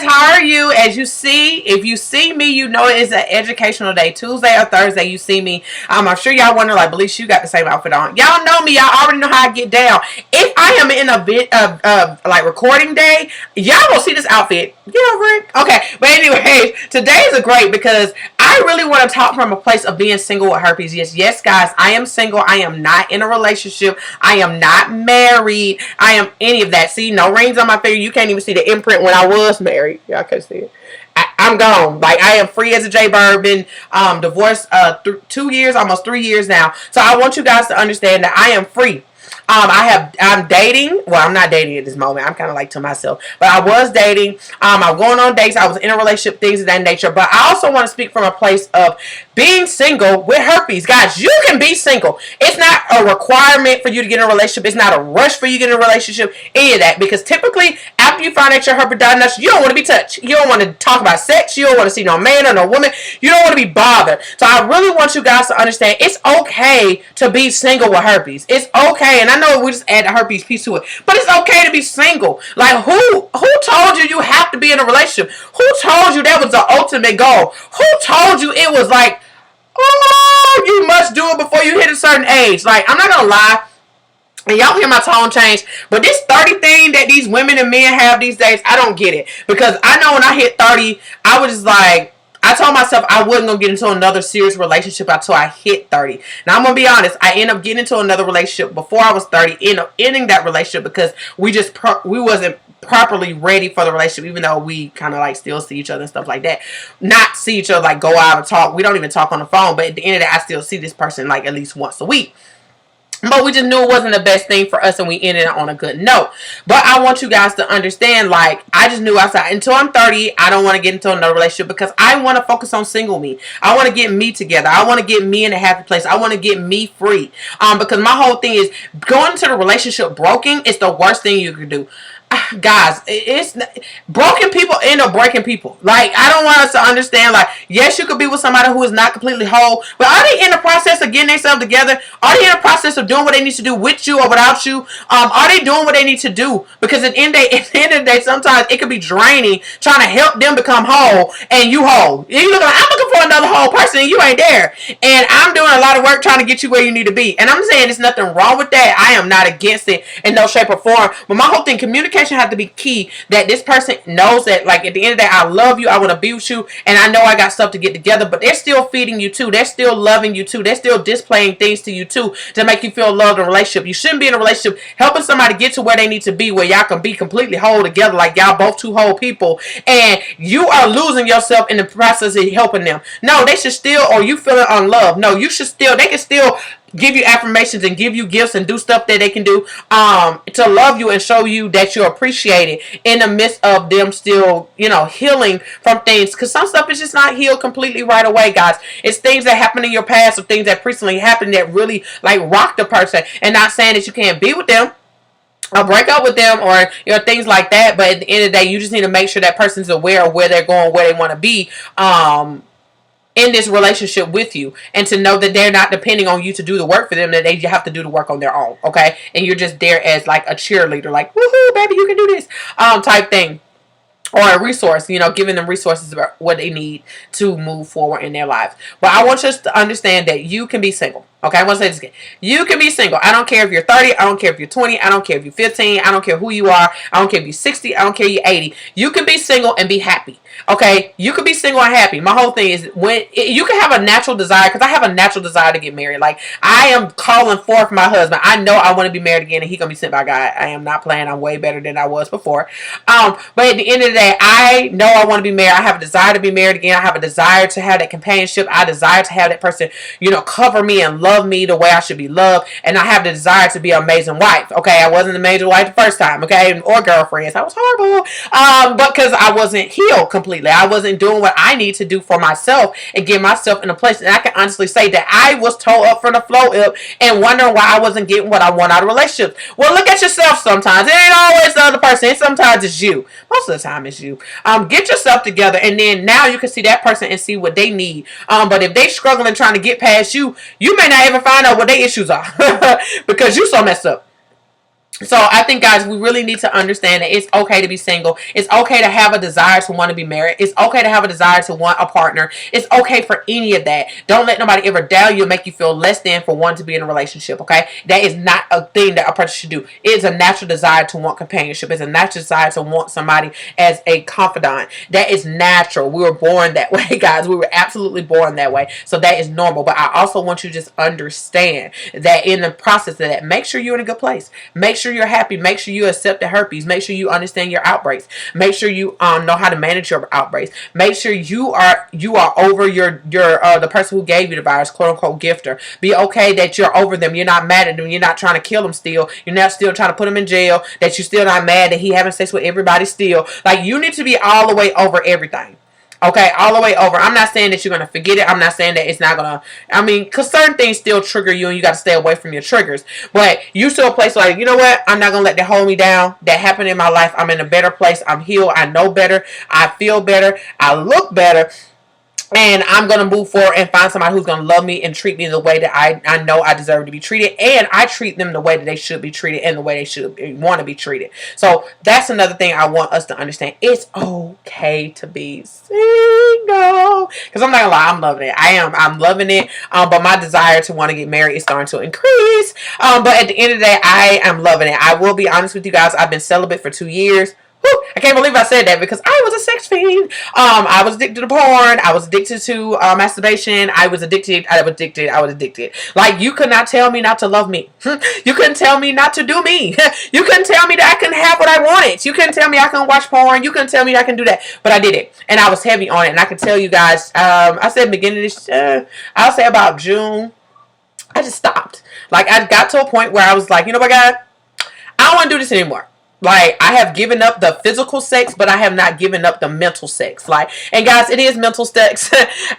guys, how are you? As you see, if you see me, you know it's an educational day. Tuesday or Thursday, you see me. I'm sure y'all wonder, like, Belize, you got the same outfit on. Y'all know me. Y'all already know how I get down. If I am in a bit of like recording day, y'all gonna see this outfit. Get over it. Okay, but anyway, today is a great because I really want to talk from a place of being single with herpes. Yes, guys, I am single. I am not in a relationship. I am not married. I am any of that. See, no rings on my finger. You can't even see the imprint when I was married. Y'all can see it. I'm gone. Like, I am free as a jaybird. Been divorced 2 years, almost 3 years now. So I want you guys to understand that I am free. I'm dating. Well, I'm not dating at this moment. I'm kind of like to myself. But I was dating. I'm going on dates. I was in a relationship, things of that nature. But I also want to speak from a place of being single with herpes. Guys, you can be single. It's not a requirement for you to get in a relationship. It's not a rush for you to get in a relationship. Any of that. Because typically, after you find out your herpes diagnosis, you don't want to be touched. You don't want to talk about sex. You don't want to see no man or no woman. You don't want to be bothered. So I really want you guys to understand it's okay to be single with herpes. It's okay. And I know we just add the herpes piece to it, but it's okay to be single. Like, who told you you have to be in a relationship? Who told you that was the ultimate goal? Who told you it was like, oh, you must do it before you hit a certain age? Like, I'm not gonna lie, and y'all hear my tone change, but this 30 thing that these women and men have these days, I don't get it. Because I know when I hit 30, I was just like, I told myself I wasn't going to get into another serious relationship until I hit 30. Now, I'm going to be honest. I ended up getting into another relationship before I was 30. Ending that relationship because we wasn't properly ready for the relationship, even though we kind of like still see each other and stuff like that. Not see each other, like go out and talk. We don't even talk on the phone. But at the end of that, I still see this person like at least once a week. But we just knew it wasn't the best thing for us, and we ended it on a good note. But I want you guys to understand, like, I just knew outside until I'm 30, I don't want to get into another relationship because I want to focus on single me. I want to get me together. I want to get me in a happy place. I want to get me free. Because my whole thing is going into the relationship broken is the worst thing you could do. Guys, it's broken people end up breaking people. Like, I don't want us to understand, like, yes, you could be with somebody who is not completely whole, but are they in the process of getting themselves together? Are they in the process of doing what they need to do with you or without you? Are they doing what they need to do? Because at the end of the day, sometimes it could be draining trying to help them become whole and you whole. You look like, I'm looking for another whole person and you ain't there. And I'm doing a lot of work trying to get you where you need to be. And I'm saying there's nothing wrong with that. I am not against it in no shape or form. But my whole thing, communication have to be key, that this person knows that, like, at the end of the day, I love you, I want to be with you, and I know I got stuff to get together, but they're still feeding you too, they're still loving you too, they're still displaying things to you too to make you feel loved in a relationship. You shouldn't be in a relationship helping somebody get to where they need to be, where y'all can be completely whole together, like y'all both two whole people, and you are losing yourself in the process of helping them. No, they should still, or you feeling unloved. No, you should still, they can still give you affirmations and give you gifts and do stuff that they can do to love you and show you that you're appreciated in the midst of them still, you know, healing from things. Because some stuff is just not healed completely right away, guys. It's things that happened in your past or things that recently happened that really, like, rocked the person. And not saying that you can't be with them or break up with them or, you know, things like that. But at the end of the day, you just need to make sure that person's aware of where they're going, where they want to be, in this relationship with you, and to know that they're not depending on you to do the work for them, that they have to do the work on their own, okay? And you're just there as like a cheerleader, like, woohoo, baby, you can do this, type thing. Or a resource, you know, giving them resources about what they need to move forward in their lives. But I want you to understand that you can be single. Okay, I want to say this again. You can be single. I don't care if you're 30. I don't care if you're 20. I don't care if you're 15. I don't care who you are. I don't care if you're 60. I don't care if you're 80. You can be single and be happy. Okay, you can be single and happy. My whole thing is you can have a natural desire, because I have a natural desire to get married. Like, I am calling forth my husband. I know I want to be married again, and he's gonna be sent by God. I am not playing. I'm way better than I was before. But at the end of the day, I know I want to be married. I have a desire to be married again. I have a desire to have that companionship. I desire to have that person, you know, cover me and love me the way I should be loved. And I have the desire to be an amazing wife. Okay, I wasn't an amazing wife the first time. Okay, or girlfriends. I was horrible. But because I wasn't healed completely. I wasn't doing what I need to do for myself and get myself in a place. And I can honestly say that I was toe up from the flow up and wondering why I wasn't getting what I want out of relationships. Well, look at yourself sometimes. It ain't always the other person. Sometimes it's you. Most of the time it's you. Get yourself together, and then now you can see that person and see what they need. But if they struggling trying to get past you, you may not even find out what their issues are because you so messed up. So I think, guys, we really need to understand that it's okay to be single. It's okay to have a desire to want to be married. It's okay to have a desire to want a partner. It's okay for any of that. Don't let nobody ever down you and make you feel less than for wanting to be in a relationship, okay? That is not a thing that a person should do. It is a natural desire to want companionship. It's a natural desire to want somebody as a confidant. That is natural. We were born that way, guys. We were absolutely born that way. So that is normal. But I also want you to just understand that in the process of that, make sure you're in a good place. Make sure you're happy. Make sure you accept the herpes. Make sure you understand your outbreaks. Make sure you know how to manage your outbreaks. Make sure you are over your the person who gave you the virus, quote unquote gifter. Be okay that you're over them. You're not mad at them. You're not trying to kill them still. You're not still trying to put them in jail. That you're still not mad that he having sex with everybody still. Like, you need to be all the way over everything. Okay, all the way over. I'm not saying that you're going to forget it. I'm not saying that it's not going to, I mean, because certain things still trigger you and you got to stay away from your triggers. But you still a place like, you know what? I'm not going to let that hold me down. That happened in my life. I'm in a better place. I'm healed. I know better. I feel better. I look better. And I'm going to move forward and find somebody who's going to love me and treat me the way that I know I deserve to be treated. And I treat them the way that they should be treated and the way they should want to be treated. So that's another thing I want us to understand. It's okay to be single. Because I'm not going to lie, I'm loving it. I'm loving it. But my desire to want to get married is starting to increase. But at the end of the day, I am loving it. I will be honest with you guys. I've been celibate for 2 years. Whew, I can't believe I said that because I was a sex fiend. I was addicted to porn. I was addicted to masturbation. I was addicted. Like, you could not tell me not to love me. You couldn't tell me not to do me. You couldn't tell me that I couldn't have what I wanted. You couldn't tell me I couldn't watch porn. You couldn't tell me that I can do that. But I did it. And I was heavy on it. And I can tell you guys, I said beginning of this, I'll say about June, I just stopped. Like, I got to a point where I was like, you know what, God? I don't want to do this anymore. Like, I have given up the physical sex, but I have not given up the mental sex. Like, and guys, it is mental sex.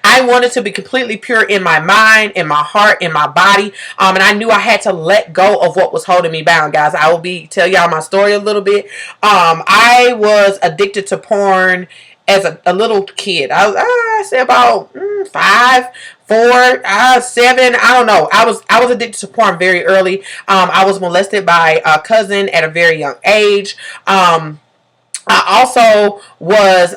I wanted to be completely pure in my mind, in my heart, in my body. And I knew I had to let go of what was holding me bound, guys. I will tell y'all my story a little bit. I was addicted to porn as a little kid. I say about 5, 4, 7. I don't know. I was addicted to porn very early. I was molested by a cousin at a very young age. I also was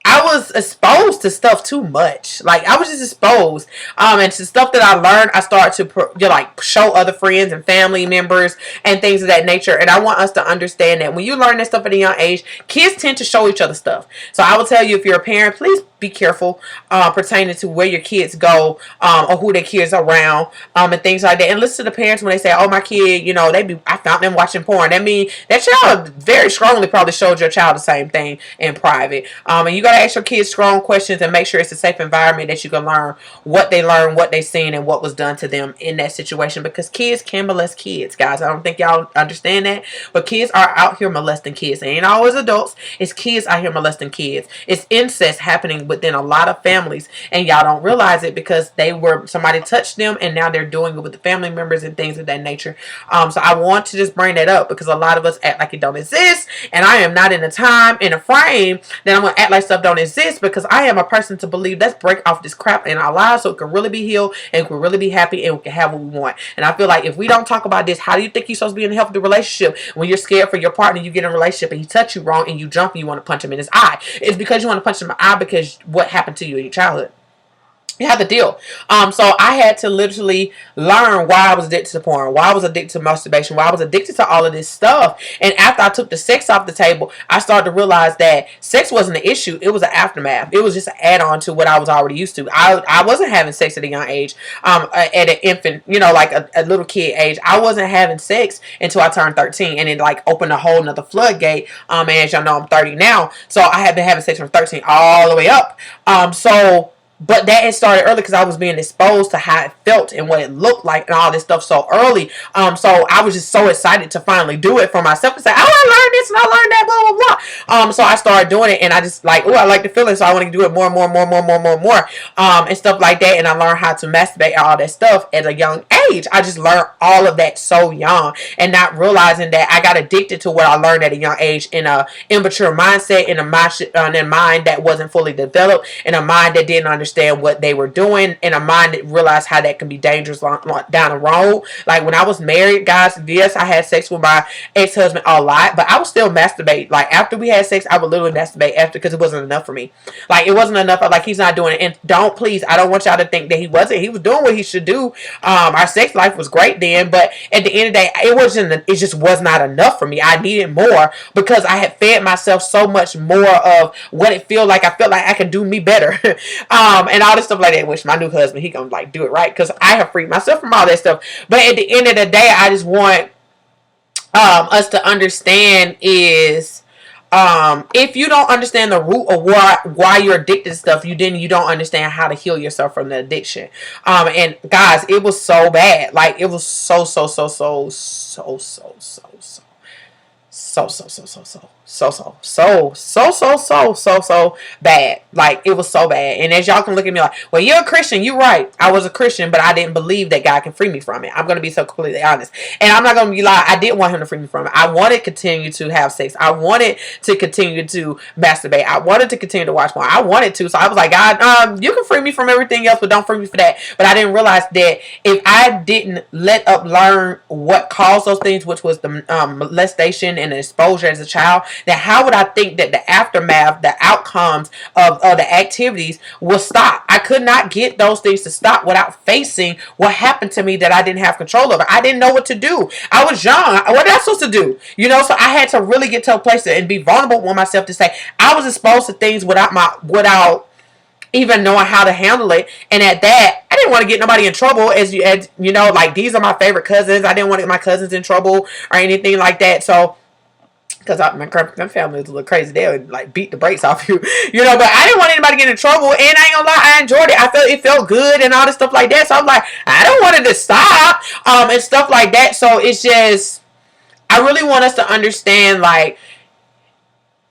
I was exposed to stuff too much. Like, I was just exposed. And to stuff that I learned, I started to like show other friends and family members and things of that nature. And I want us to understand that when you learn that stuff at a young age, kids tend to show each other stuff. So I will tell you, if you're a parent, please be careful pertaining to where your kids go or who their kids are around and things like that. And listen to the parents when they say, "Oh, my kid, you know, I found them watching porn." That means that child very strongly probably showed your child the same thing in private. And you got to ask your kids strong questions and make sure it's a safe environment that you can learn what they seen, and what was done to them in that situation. Because kids can molest kids, guys. I don't think y'all understand that, but kids are out here molesting kids. It ain't always adults. It's kids out here molesting kids. It's incest happening within a lot of families, and y'all don't realize it because somebody touched them, and now they're doing it with the family members and things of that nature. So I want to just bring that up because a lot of us act like it don't exist, and I am not in a frame that I'm gonna act like stuff don't exist, because I am a person to believe let's break off this crap in our lives so it can really be healed and we can really be happy and we can have what we want. And I feel like if we don't talk about this, how do you think you're supposed to be in a healthy relationship when you're scared for your partner? You get in a relationship and he touch you wrong and you jump and you want to punch him in his eye. It's because you want to punch him in the eye because what happened to you in your childhood. You have to deal. So I had to literally learn why I was addicted to porn, why I was addicted to masturbation, why I was addicted to all of this stuff. And after I took the sex off the table, I started to realize that sex wasn't an issue. It was an aftermath. It was just an add-on to what I was already used to. I wasn't having sex at a young age, at an infant, like a little kid age. I wasn't having sex until I turned 13, and it like opened a whole nother floodgate. And as y'all know, I'm 30 now, so I have been having sex from 13 all the way up. But that had started early because I was being exposed to how it felt and what it looked like and all this stuff so early. So I was just so excited to finally do it for myself and say, "Oh, I learned this and I learned that, blah, blah, blah." So I started doing it, and I just like, I like the feeling, so I want to do it more and more, and stuff like that. And I learned how to masturbate and all that stuff at a young age. I just learned all of that so young, and not realizing that I got addicted to what I learned at a young age, in a immature mindset, in a mind that wasn't fully developed, in a mind that didn't understand what they were doing, in a mind that realized how that can be dangerous down the road. Like when I was married, guys, yes, I had sex with my ex-husband a lot, but I would still masturbate. Like after we had sex, I would literally masturbate after, because it wasn't enough for me. Like it wasn't enough. Like he's not doing it. And don't, please, I don't want y'all to think that he wasn't. He was doing what he should do. Our sex life was great then, but at the end of the day, it just was not enough for me. I needed more, because I had fed myself so much more of what it felt like. I felt like I could do me better. And all this stuff like that, which my new husband, he gonna like do it right, because I have freed myself from all that stuff. But at the end of the day, I just want us to understand is, if you don't understand the root of why you're addicted to stuff, you don't understand how to heal yourself from the addiction. And guys, it was so bad. Like it was so bad. Like it was so bad. And as y'all can look at me like, well, you're a Christian, you're right. I was a Christian, but I didn't believe that God can free me from it. I'm gonna be so completely honest, and I'm not gonna be lying. I didn't want him to free me from it. I wanted to continue to have sex. I wanted to continue to masturbate. I wanted to continue to watch porn. I wanted to. So I was like, God, you can free me from everything else, but don't free me for that. But I didn't realize that if I didn't learn what caused those things, which was the molestation and the exposure as a child, then how would I think that the aftermath, the outcomes of the activities will stop? I could not get those things to stop without facing what happened to me that I didn't have control over. I didn't know what to do. I was young. What am I supposed to do? You know, so I had to really get to a place and be vulnerable with myself to say I was exposed to things without even knowing how to handle it. And at that, I didn't want to get nobody in trouble, as you know, like these are my favorite cousins. I didn't want to get my cousins in trouble or anything like that. So, because my family is a little crazy, they would like beat the brakes off you, you know. But I didn't want anybody to get in trouble, and I ain't gonna lie, I enjoyed it. It felt good and all this stuff like that. So I'm like, I don't want it to stop, and stuff like that. So it's just, I really want us to understand, like,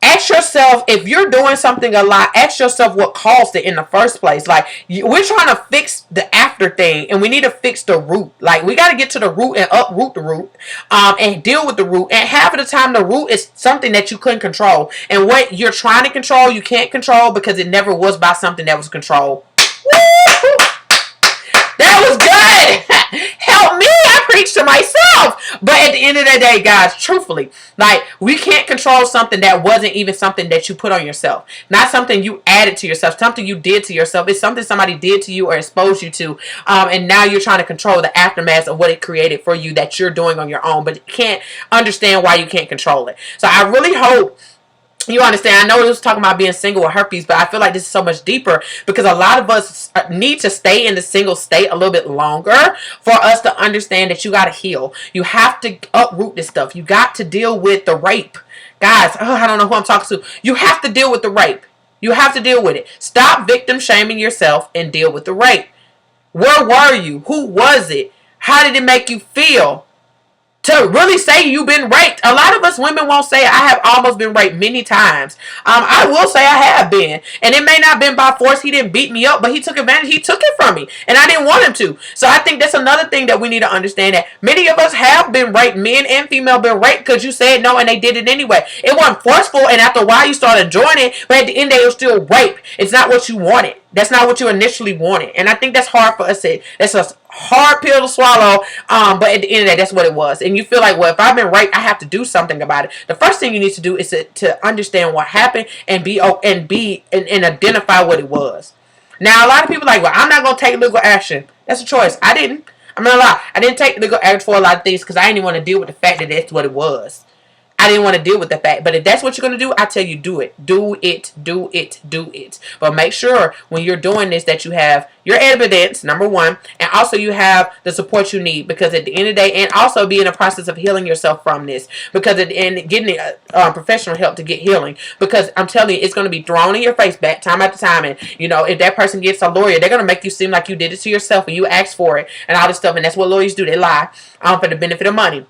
ask yourself, if you're doing something a lot, ask yourself what caused it in the first place. Like, we're trying to fix the after thing, and we need to fix the root. Like, we got to get to the root and uproot the root, and deal with the root. And half of the time, the root is something that you couldn't control. And what you're trying to control, you can't control, because it never was by something that was controlled. Woo! That was good. Help me. I preach to myself. But at the end of the day, guys, truthfully, like, we can't control something that wasn't even something that you put on yourself. Not something you added to yourself. Something you did to yourself. It's something somebody did to you or exposed you to. And now you're trying to control the aftermath of what it created for you that you're doing on your own. But you can't understand why you can't control it. So I really hope you understand. I know it was talking about being single with herpes, but I feel like this is so much deeper, because a lot of us need to stay in the single state a little bit longer for us to understand that you got to heal. You have to uproot this stuff. You got to deal with the rape. Guys, I don't know who I'm talking to. You have to deal with the rape. You have to deal with it. Stop victim shaming yourself and deal with the rape. Where were you? Who was it? How did it make you feel to really say you've been raped? A lot of us women won't say, I have almost been raped many times. I will say I have been. And it may not have been by force. He didn't beat me up, but he took advantage. He took it from me. And I didn't want him to. So I think that's another thing that we need to understand, that many of us have been raped. Men and female been raped because you said no and they did it anyway. It wasn't forceful, and after a while you started enjoying it, but at the end of the day it was still rape. It's not what you wanted. That's not what you initially wanted. And I think that's hard for us to, that's a hard pill to swallow. But at the end of the day, that's what it was. And you feel like, well, if I've been raped, I have to do something about it. The first thing you need to do is to understand what happened and identify what it was. Now, a lot of people are like, well, I'm not going to take legal action. That's a choice. I didn't. I'm not gonna lie. I didn't take legal action for a lot of things because I didn't want to deal with the fact that that's what it was. I didn't want to deal with the fact. But if that's what you're going to do, I tell you, do it. Do it. Do it. Do it. But make sure when you're doing this that you have your evidence, number one, and also you have the support you need, because at the end of the day, and also be in the process of healing yourself from this, because at the end, getting professional help to get healing, because I'm telling you, it's going to be thrown in your face back time after time. And you know, if that person gets a lawyer, they're going to make you seem like you did it to yourself and you asked for it and all this stuff. And that's what lawyers do. They lie for the benefit of money.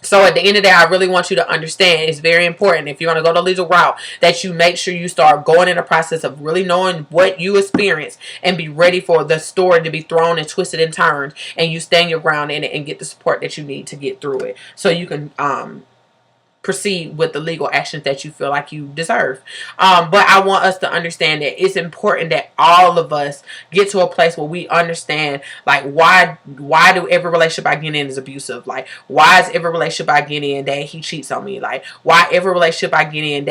So at the end of the day, I really want you to understand, it's very important, if you're going to go the legal route, that you make sure you start going in the process of really knowing what you experience and be ready for the story to be thrown and twisted and turned, and you stand your ground in it and get the support that you need to get through it, so you can proceed with the legal actions that you feel like you deserve. But I want us to understand that it's important that all of us get to a place where we understand, like, why do every relationship I get in is abusive? Like, why is every relationship I get in that he cheats on me? Like, why every relationship I get in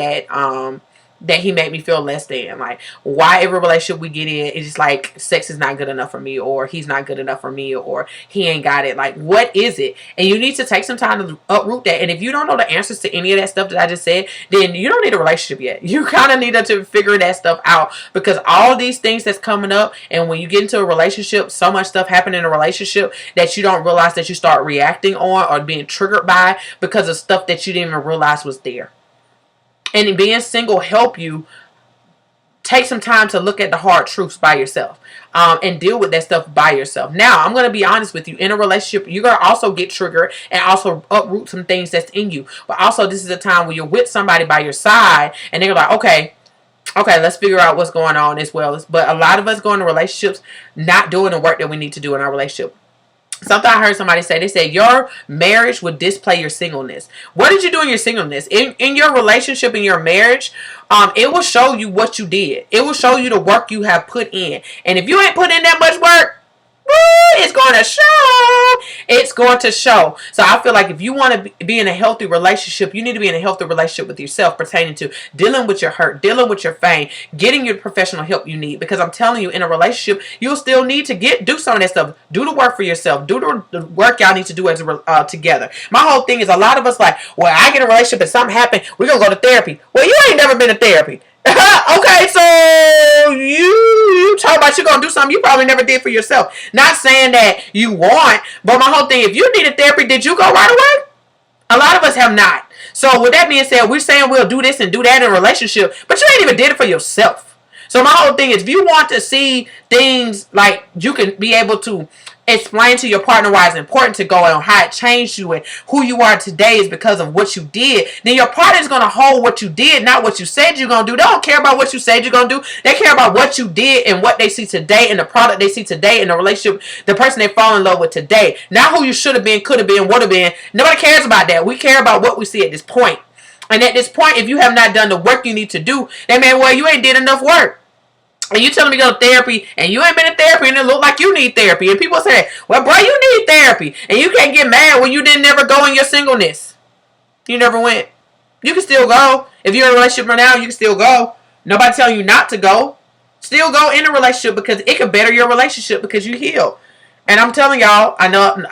that he made me feel less than? Like, why every relationship we get in is just like sex is not good enough for me, or he's not good enough for me, or he ain't got it? Like, what is it? And you need to take some time to uproot that. And if you don't know the answers to any of that stuff that I just said, then you don't need a relationship yet. You kind of need to figure that stuff out, because all these things that's coming up, and when you get into a relationship, so much stuff happen in a relationship that you don't realize that you start reacting on or being triggered by because of stuff that you didn't even realize was there. And being single help you take some time to look at the hard truths by yourself, and deal with that stuff by yourself. Now, I'm going to be honest with you. In a relationship, you're going to also get triggered and also uproot some things that's in you. But also, this is a time where you're with somebody by your side, and they're like, okay, let's figure out what's going on as well. But a lot of us go into relationships not doing the work that we need to do in our relationship. Something I heard somebody say, they said your marriage would display your singleness. What did you do in your singleness? In your relationship, in your marriage, it will show you what you did. It will show you the work you have put in. And if you ain't put in that much work, it's going to show. It's going to show. So I feel like if you want to be in a healthy relationship, you need to be in a healthy relationship with yourself, pertaining to dealing with your hurt, dealing with your pain, getting your professional help you need. Because I'm telling you, in a relationship, you'll still need to do some of that stuff. Do the work for yourself. Do the work y'all need to do as together. My whole thing is, a lot of us like, well, I get a relationship and something happened, we're going to go to therapy. Well, you ain't never been to therapy. Okay, so you talk about you're gonna do something you probably never did for yourself. Not saying that you want, but my whole thing, if you needed therapy, did you go right away? A lot of us have not. So with that being said, we're saying we'll do this and do that in a relationship, but you ain't even did it for yourself. So my whole thing is, if you want to see things like you can be able to explain to your partner why it's important to go on, how it changed you and who you are today is because of what you did, then your partner is going to hold what you did, not what you said you're going to do. They don't care about what you said you're going to do. They care about what you did and what they see today and the product they see today and the relationship, the person they fall in love with today. Not who you should have been, could have been, would have been. Nobody cares about that. We care about what we see at this point. And at this point, if you have not done the work you need to do, then man, well, you ain't did enough work. And you telling me to go to therapy, and you ain't been in therapy, and it look like you need therapy. And people say, well, bro, you need therapy. And you can't get mad when you didn't never go in your singleness. You never went. You can still go. If you're in a relationship right now, you can still go. Nobody telling you not to go. Still go in a relationship, because it can better your relationship because you heal. And I'm telling y'all, I know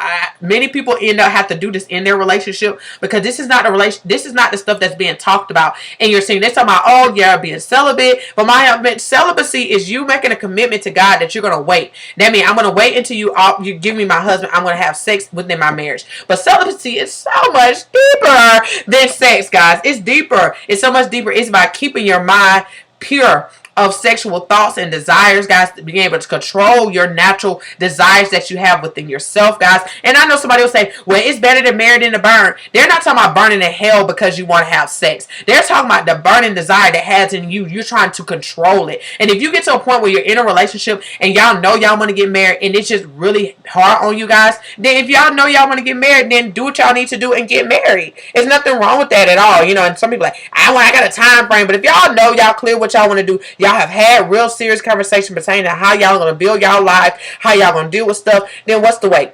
many people end up have to do this in their relationship, because this is not this is not the stuff that's being talked about. And you're seeing, they're talking about, oh yeah, being celibate. But my celibacy is you making a commitment to God that you're gonna wait. That means I'm gonna wait until you give me my husband. I'm gonna have sex within my marriage. But celibacy is so much deeper than sex, guys. It's deeper. It's so much deeper. It's about keeping your mind pure of sexual thoughts and desires, guys, being able to control your natural desires that you have within yourself, guys. And I know somebody will say, well, it's better to marry than to burn. They're not talking about burning in hell because you want to have sex. They're talking about the burning desire that has in you. You're trying to control it. And if you get to a point where you're in a relationship and y'all know y'all want to get married and it's just really hard on you guys, then if y'all know y'all want to get married, then do what y'all need to do and get married. There's nothing wrong with that at all. You know, and some people are like, I got a time frame. But if y'all know y'all clear what y'all want to do, y'all have had real serious conversation pertaining to how y'all going to build y'all life, how y'all going to deal with stuff, then what's the wait?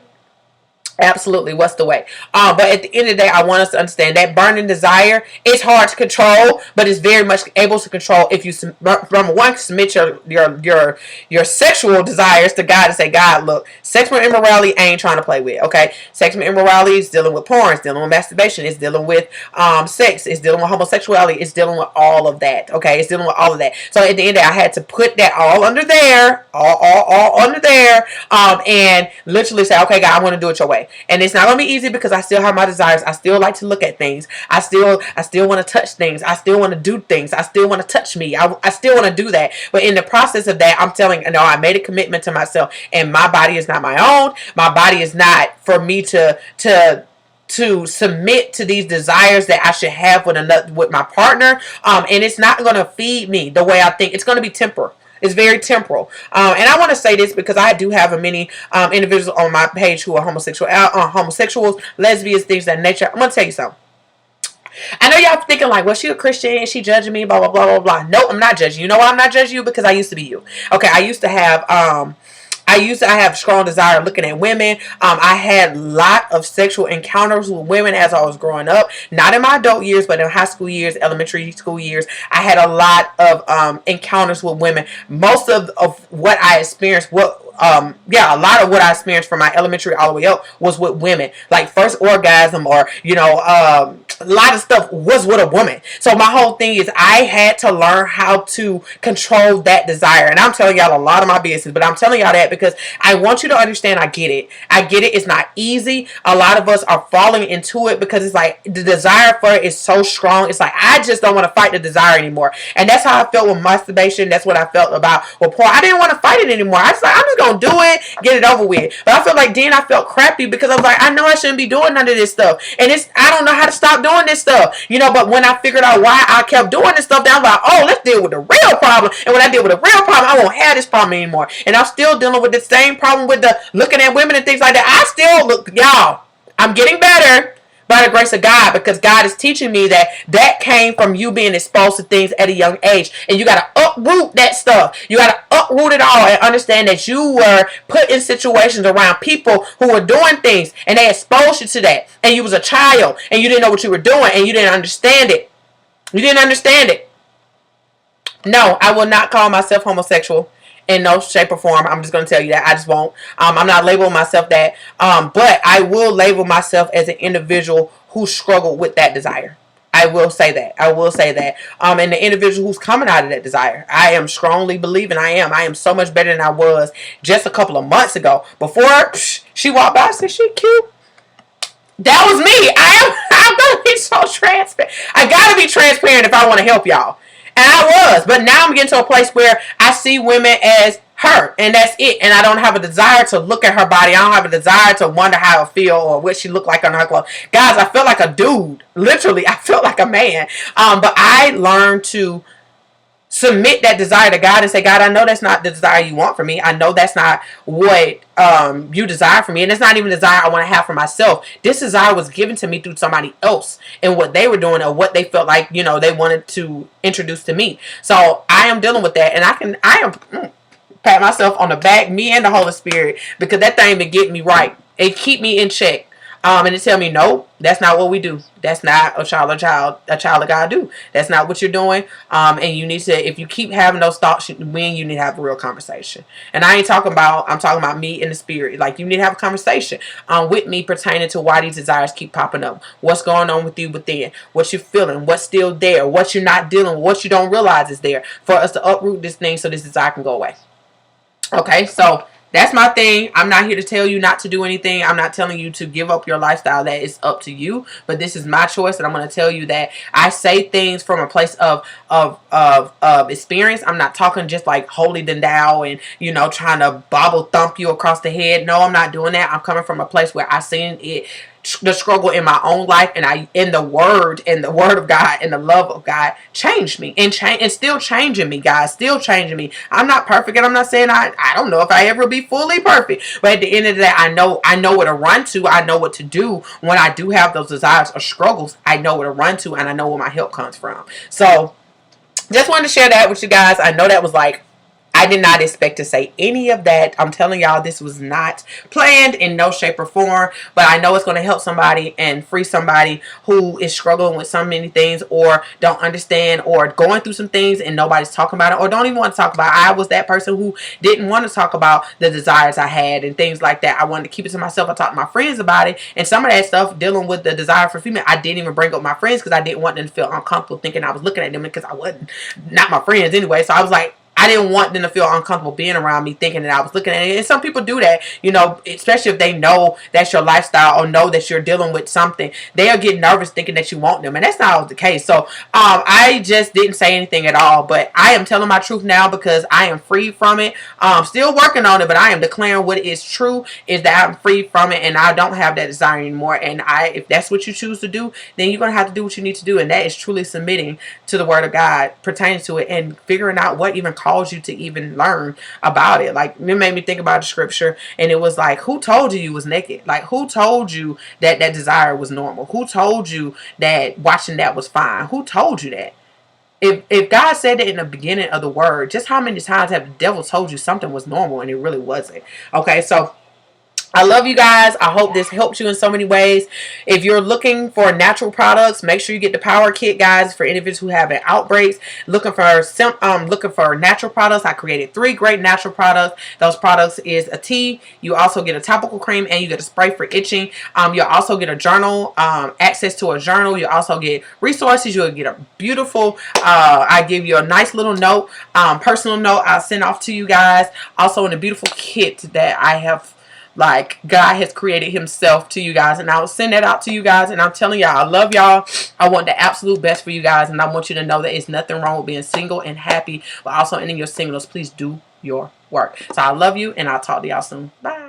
Absolutely, what's the way? But at the end of the day, I want us to understand that burning desire is hard to control, but it's very much able to control if you, from one, submit your sexual desires to God and say, God, look, sexual immorality I ain't trying to play with. Okay, sexual immorality is dealing with porn, it's dealing with masturbation, it's dealing with sex, it's dealing with homosexuality, it's dealing with all of that. Okay, it's dealing with all of that. So at the end of the day, I had to put that all under there, all under there, and literally say, okay, God, I want to do it your way. And it's not going to be easy because I still have my desires. I still like to look at things. I still want to touch things. I still want to do things. I still want to touch me. I still want to do that. But in the process of that, I'm telling you, no, I made a commitment to myself, and my body is not my own. My body is not for me to to submit to these desires that I should have with my partner, and it's not going to feed me the way I think. It's going to be temporal. It's very temporal. And I want to say this because I do have many individuals on my page who are homosexuals, lesbians, things of that nature. I'm going to tell you something. I know y'all thinking like, well, she a Christian and she judging me, blah, blah, blah, blah, blah. No, I'm not judging you. You know why I'm not judging you? Because I used to be you. Okay, I used to have strong desire looking at women. I had a lot of sexual encounters with women as I was growing up. Not in my adult years, but in high school years, elementary school years. I had a lot of encounters with women. Most of what I experienced, a lot of what I experienced from my elementary all the way up was with women. Like first orgasm or, a lot of stuff was with a woman. So my whole thing is I had to learn how to control that desire. And I'm telling y'all a lot of my business, but I'm telling y'all that because I want you to understand I get it. I get it. It's not easy. A lot of us are falling into it because it's like the desire for it is so strong. It's like I just don't want to fight the desire anymore. And that's how I felt with masturbation. That's what I felt about with porn. I didn't want to fight it anymore. I was like, I'm just going to do it, get it over with. But I felt like then I felt crappy because I was like, I know I shouldn't be doing none of this stuff. And I don't know how to stop doing this stuff. But when I figured out why I kept doing this stuff, then I'm like, oh, let's deal with the real problem. And when I deal with the real problem, I won't have this problem anymore. And I'm still dealing with the same problem with the looking at women and things like that. I still look, y'all, I'm getting better by the grace of God, because God is teaching me that came from you being exposed to things at a young age. And you got to uproot that stuff. You got to uproot it all and understand that you were put in situations around people who were doing things and they exposed you to that. And you was a child and you didn't know what you were doing and you didn't understand it. You didn't understand it. No, I will not call myself homosexual in no shape or form. I'm just going to tell you that. I just won't. I'm not labeling myself that. But I will label myself as an individual who struggled with that desire. I will say that. I will say that. And the individual who's coming out of that desire, I am strongly believing I am. I am so much better than I was just a couple of months ago. Before she walked by, I said, she cute. That was me. I'm going to be so transparent. I got to be transparent if I want to help y'all. And I was, but now I'm getting to a place where I see women as her, and that's it. And I don't have a desire to look at her body. I don't have a desire to wonder how I feel or what she looked like on her clothes. Guys, I felt like a dude. Literally, I felt like a man. But I learned to submit that desire to God and say, God, I know that's not the desire you want for me. I know that's not what you desire for me. And it's not even the desire I want to have for myself. This desire was given to me through somebody else and what they were doing or what they felt like, they wanted to introduce to me. So I am dealing with that. And I am pat myself on the back, me and the Holy Spirit, because that thing been getting me right. It keep me in check. And it tell me, no, that's not what we do. That's not a child of God do. That's not what you're doing. And you need to, if you keep having those thoughts, you need to have a real conversation. And I'm talking about me in the spirit. Like, you need to have a conversation with me pertaining to why these desires keep popping up. What's going on with you within? What you're feeling? What's still there? What you're not dealing with? What you don't realize is there, for us to uproot this thing so this desire can go away. Okay, so that's my thing. I'm not here to tell you not to do anything. I'm not telling you to give up your lifestyle. That is up to you. But this is my choice, and I'm going to tell you that I say things from a place of experience. I'm not talking just like holy than thou and trying to bobble thump you across the head. No, I'm not doing that. I'm coming from a place where I seen it, the struggle in my own life, and in the word of God and the love of God changed me and still changing me, guys, still changing me. I'm not perfect, and I'm not saying I don't know if I ever be fully perfect, but at the end of the day, I know what to run to. I know what to do when I do have those desires or struggles. I know where to run to, and I know where my help comes from. So just wanted to share that with you guys. I know that was like, I did not expect to say any of that. I'm telling y'all, this was not planned in no shape or form, but I know it's going to help somebody and free somebody who is struggling with so many things or don't understand or going through some things and nobody's talking about it or don't even want to talk about it. I was that person who didn't want to talk about the desires I had and things like that. I wanted to keep it to myself. I talked to my friends about it, and some of that stuff dealing with the desire for female, I didn't even bring up my friends because I didn't want them to feel uncomfortable thinking I was looking at them because I wasn't, not my friends anyway. So I was like, I didn't want them to feel uncomfortable being around me, thinking that I was looking at it. And some people do that, you know, especially if they know that's your lifestyle or know that you're dealing with something. They'll get nervous thinking that you want them, and that's not always the case. So I just didn't say anything at all, but I am telling my truth now because I am free from it. Still working on it, but I am declaring what is true is that I'm free from it, and I don't have that desire anymore. And if that's what you choose to do, then you're gonna have to do what you need to do, and that is truly submitting to the Word of God pertaining to it and figuring out what even caused you to even learn about it. Like, it made me think about the scripture, and it was like, who told you was naked? Like, who told you that that desire was normal? Who told you that watching that was fine? Who told you that? If God said it in the beginning of the word, just how many times have the devil told you something was normal and it really wasn't? Okay, so I love you guys. I hope this helped you in so many ways. If you're looking for natural products, make sure you get the power kit, guys, for individuals who have outbreaks. Looking for natural products. I created 3 great natural products. Those products is a tea. You also get a topical cream, and you get a spray for itching. You'll also get a journal, access to a journal. You also get resources. You'll get a beautiful. I give you a nice little note, personal note. I'll send off to you guys. Also in a beautiful kit that I have. Like, God has created himself to you guys, and I will send that out to you guys. And I'm telling y'all, I love y'all. I want the absolute best for you guys, and I want you to know that it's nothing wrong with being single and happy, but also ending your singleness. Please do your work. So I love you, and I'll talk to y'all soon. Bye.